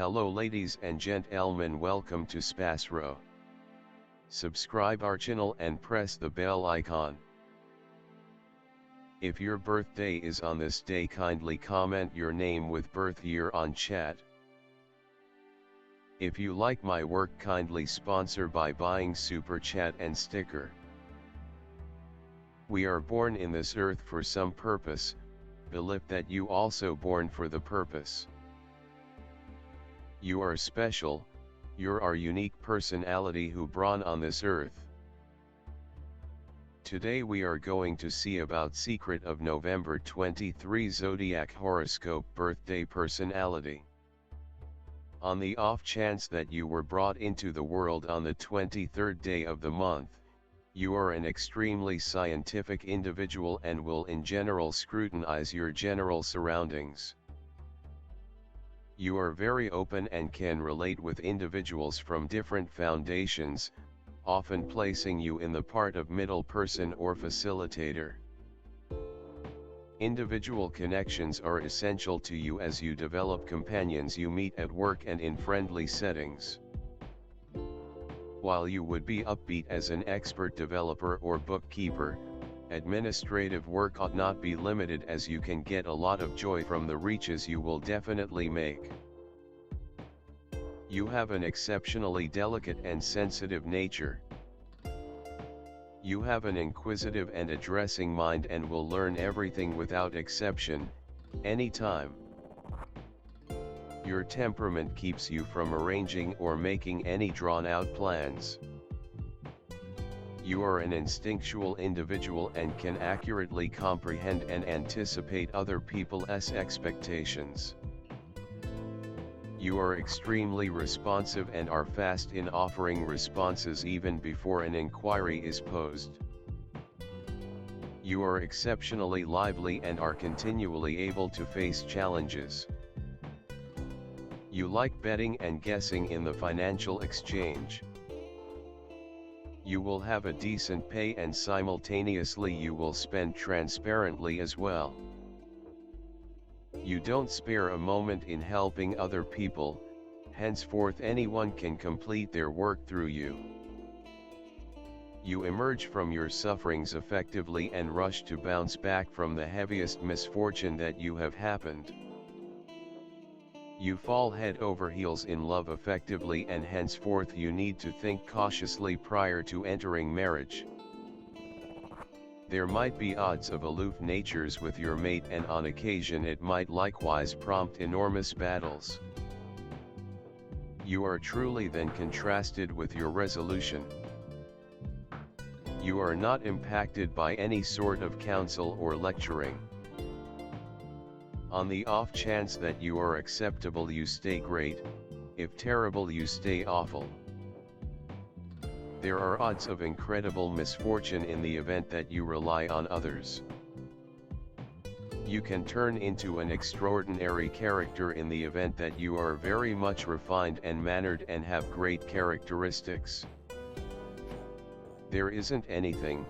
Hello ladies and gentlemen, welcome to SPASRO. Subscribe our channel and press the bell icon. If your birthday is on this day, kindly comment your name with birth year on chat. If you like my work, kindly sponsor by buying super chat and sticker. We are born in this earth for some purpose, believe that you also born for the purpose. You are special, you're our unique personality who born on this earth. Today we are going to see about secret of November 23 Zodiac horoscope birthday personality. On the off chance that you were brought into the world on the 23rd day of the month, you are an extremely scientific individual and will in general scrutinize your general surroundings. You are very open and can relate with individuals from different foundations, often placing you in the part of middle person or facilitator. Individual connections are essential to you as you develop companions you meet at work and in friendly settings. While you would be upbeat as an expert developer or bookkeeper, administrative work ought not be limited as you can get a lot of joy from the reaches you will definitely make. You have an exceptionally delicate and sensitive nature. You have an inquisitive and addressing mind and will learn everything without exception, anytime. Your temperament keeps you from arranging or making any drawn-out plans. You are an instinctual individual and can accurately comprehend and anticipate other people's expectations. You are extremely responsive and are fast in offering responses even before an inquiry is posed. You are exceptionally lively and are continually able to face challenges. You like betting and guessing in the financial exchange. You will have a decent pay and simultaneously you will spend transparently as well. You don't spare a moment in helping other people, henceforth anyone can complete their work through you. You emerge from your sufferings effectively and rush to bounce back from the heaviest misfortune that you have happened. You fall head over heels in love effectively and henceforth you need to think cautiously prior to entering marriage. There might be odds of aloof natures with your mate and on occasion it might likewise prompt enormous battles. You are truly then contrasted with your resolution. You are not impacted by any sort of counsel or lecturing. On the off chance that you are acceptable you stay great, if terrible you stay awful. There are odds of incredible misfortune in the event that you rely on others. You can turn into an extraordinary character in the event that you are very much refined and mannered and have great characteristics. There isn't anything,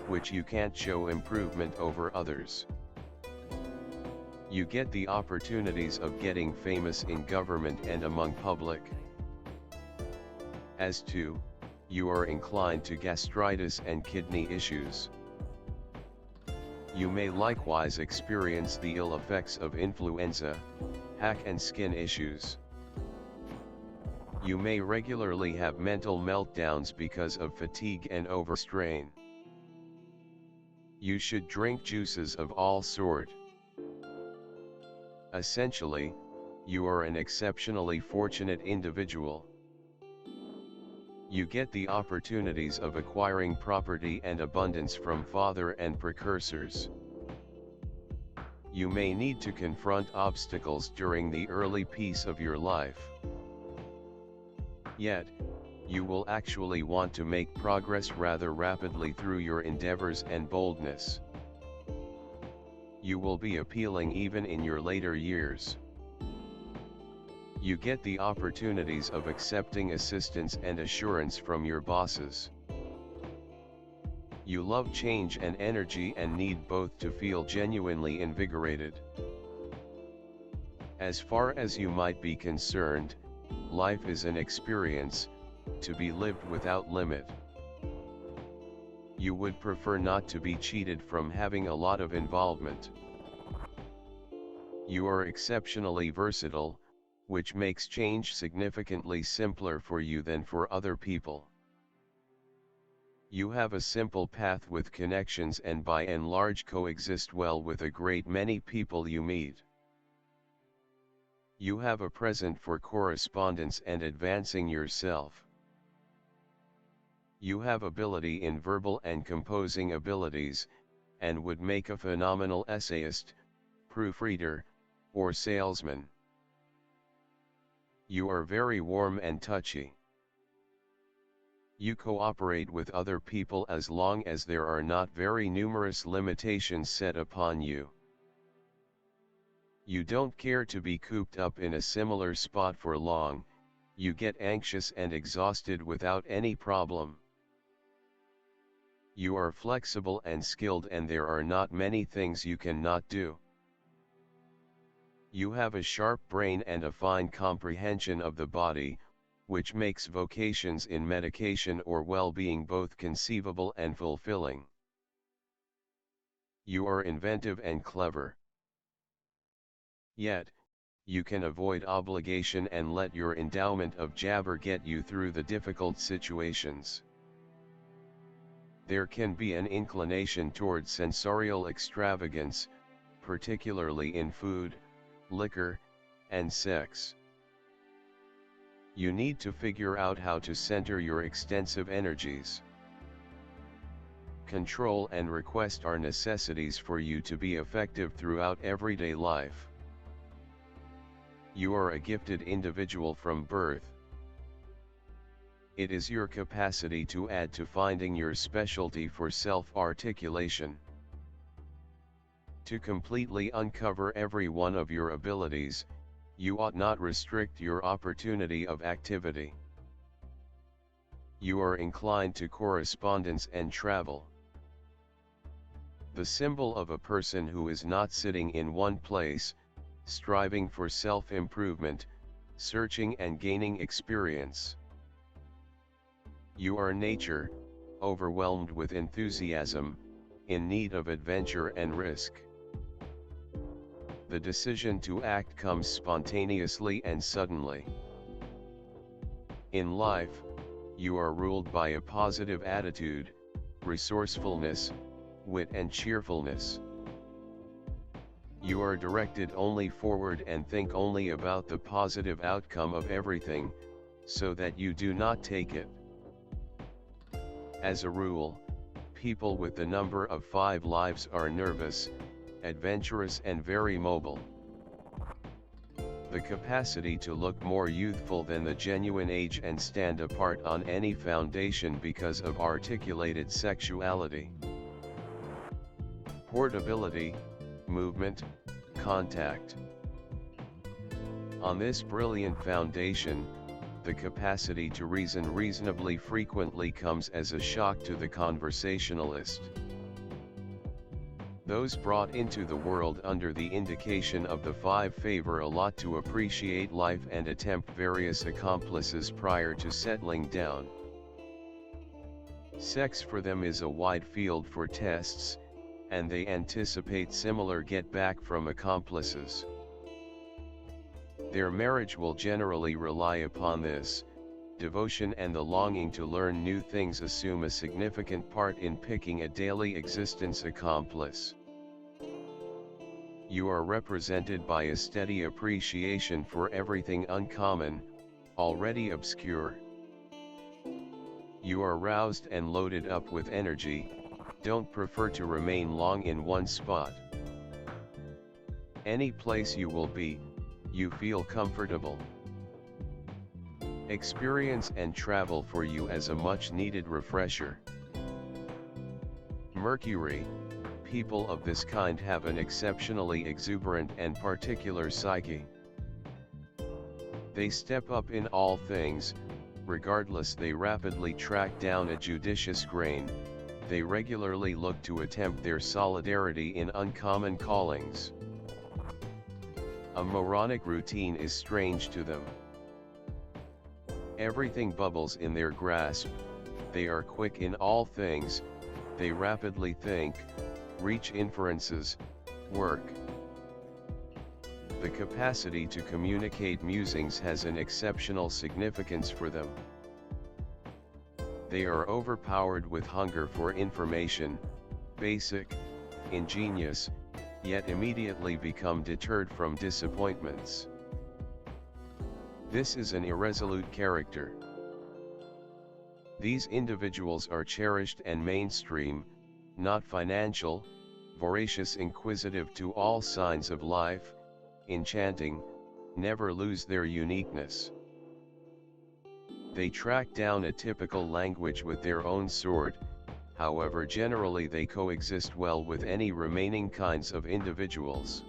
which you can't show improvement over others. You get the opportunities of getting famous in government and among public. As to, you are inclined to gastritis and kidney issues. You may likewise experience the ill effects of influenza, hack and skin issues. You may regularly have mental meltdowns because of fatigue and overstrain. You should drink juices of all sort. Essentially, you are an exceptionally fortunate individual. You get the opportunities of acquiring property and abundance from father and precursors. You may need to confront obstacles during the early piece of your life. Yet, you will actually want to make progress rather rapidly through your endeavors and boldness. You will be appealing even in your later years. You get the opportunities of accepting assistance and assurance from your bosses. You love change and energy and need both to feel genuinely invigorated. As far as you might be concerned, life is an experience, to be lived without limit. You would prefer not to be cheated from having a lot of involvement. You are exceptionally versatile, which makes change significantly simpler for you than for other people. You have a simple path with connections and by and large coexist well with a great many people you meet. You have a present for correspondence and advancing yourself. You have ability in verbal and composing abilities, and would make a phenomenal essayist, proofreader, or salesman. You are very warm and touchy. You cooperate with other people as long as there are not very numerous limitations set upon you. You don't care to be cooped up in a similar spot for long, you get anxious and exhausted without any problem. You are flexible and skilled and there are not many things you cannot do. You have a sharp brain and a fine comprehension of the body, which makes vocations in medication or well-being both conceivable and fulfilling. You are inventive and clever. Yet, you can avoid obligation and let your endowment of jabber get you through the difficult situations. There can be an inclination toward sensorial extravagance, particularly in food, liquor, and sex. You need to figure out how to center your extensive energies. Control and request are necessities for you to be effective throughout everyday life. You are a gifted individual from birth. It is your capacity to add to finding your specialty for self-articulation. To completely uncover every one of your abilities, you ought not restrict your opportunity of activity. You are inclined to correspondence and travel. The symbol of a person who is not sitting in one place, striving for self-improvement, searching and gaining experience. You are nature, overwhelmed with enthusiasm, in need of adventure and risk. The decision to act comes spontaneously and suddenly. In life, you are ruled by a positive attitude, resourcefulness, wit and cheerfulness. You are directed only forward and think only about the positive outcome of everything, so that you do not take it. As a rule, people with the number of 5 lives are nervous, adventurous and very mobile. The capacity to look more youthful than the genuine age and stand apart on any foundation because of articulated sexuality. Portability, movement, contact. On this brilliant foundation, the capacity to reason reasonably frequently comes as a shock to the conversationalist. Those brought into the world under the indication of the 5 favor a lot to appreciate life and attempt various accomplices prior to settling down. Sex for them is a wide field for tests, and they anticipate similar get-back from accomplices. Their marriage will generally rely upon this. Devotion and the longing to learn new things assume a significant part in picking a daily existence accomplice. You are represented by a steady appreciation for everything uncommon, already obscure. You are roused and loaded up with energy, don't prefer to remain long in one spot. Any place you will be, you feel comfortable. Experience and travel for you as a much-needed refresher. Mercury, people of this kind have an exceptionally exuberant and particular psyche. They step up in all things, regardless they rapidly track down a judicious grain, they regularly look to attempt their solidarity in uncommon callings. A moronic routine is strange to them. Everything bubbles in their grasp, they are quick in all things, they rapidly think, reach inferences, work. The capacity to communicate musings has an exceptional significance for them. They are overpowered with hunger for information, basic, ingenious, yet immediately become deterred from disappointments. This is an irresolute character. These individuals are cherished and mainstream, not financial, voracious, inquisitive to all signs of life, enchanting, never lose their uniqueness. They track down a typical language with their own sword, however generally they coexist well with any remaining kinds of individuals.